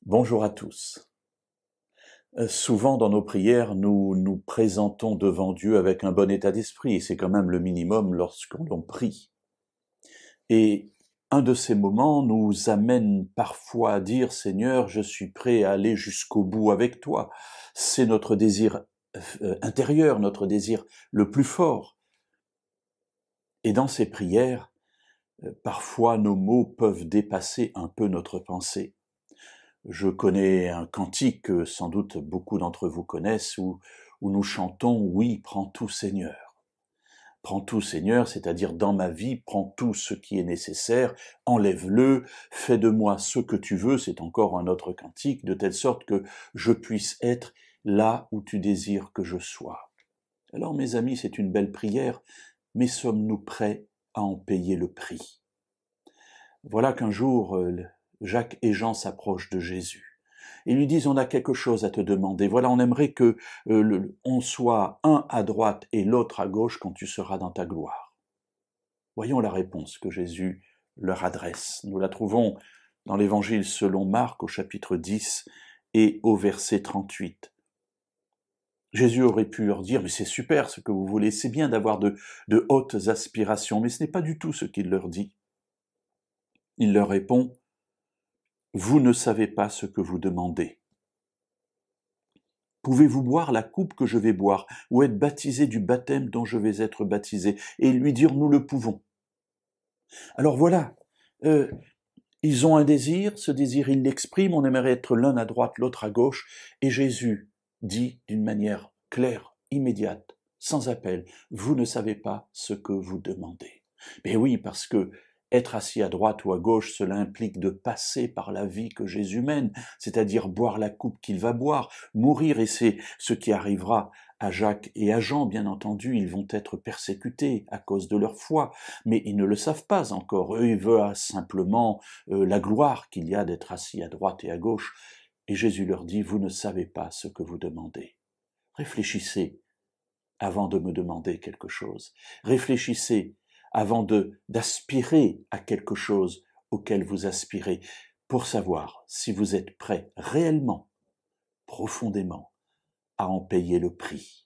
Bonjour à tous. Souvent dans nos prières, nous nous présentons devant Dieu avec un bon état d'esprit, et c'est quand même le minimum lorsqu'on prie. Et un de ces moments nous amène parfois à dire « Seigneur, je suis prêt à aller jusqu'au bout avec toi ». C'est notre désir intérieur, notre désir le plus fort. Et dans ces prières, parfois nos mots peuvent dépasser un peu notre pensée. Je connais un cantique que sans doute beaucoup d'entre vous connaissent où nous chantons « Oui, prends tout Seigneur ». Prends tout Seigneur, c'est-à-dire dans ma vie, prends tout ce qui est nécessaire, enlève-le, fais de moi ce que tu veux, c'est encore un autre cantique, de telle sorte que je puisse être là où tu désires que je sois. Alors mes amis, c'est une belle prière, mais sommes-nous prêts à en payer le prix? Voilà qu'un jour, Jacques et Jean s'approchent de Jésus et lui disent « On a quelque chose à te demander. Voilà, on aimerait que on soit un à droite et l'autre à gauche quand tu seras dans ta gloire. » Voyons la réponse que Jésus leur adresse. Nous la trouvons dans l'Évangile selon Marc au chapitre 10 et au verset 38. Jésus aurait pu leur dire « Mais c'est super ce que vous voulez, c'est bien d'avoir de hautes aspirations. » Mais ce n'est pas du tout ce qu'il leur dit. Il leur répond « Vous ne savez pas ce que vous demandez. Pouvez-vous boire la coupe que je vais boire, ou être baptisé du baptême dont je vais être baptisé ?» Et lui dire « Nous le pouvons. » Alors voilà, ils ont un désir, ce désir ils l'expriment, on aimerait être l'un à droite, l'autre à gauche, et Jésus dit d'une manière claire, immédiate, sans appel, « Vous ne savez pas ce que vous demandez. » Mais oui, parce que être assis à droite ou à gauche, cela implique de passer par la vie que Jésus mène, c'est-à-dire boire la coupe qu'il va boire, mourir, et c'est ce qui arrivera à Jacques et à Jean, bien entendu, ils vont être persécutés à cause de leur foi, mais ils ne le savent pas encore. Eux, ils veulent simplement la gloire qu'il y a d'être assis à droite et à gauche. Et Jésus leur dit, vous ne savez pas ce que vous demandez. Réfléchissez avant de me demander quelque chose. Réfléchissez avant d'aspirer à quelque chose auquel vous aspirez, pour savoir si vous êtes prêt réellement, profondément, à en payer le prix.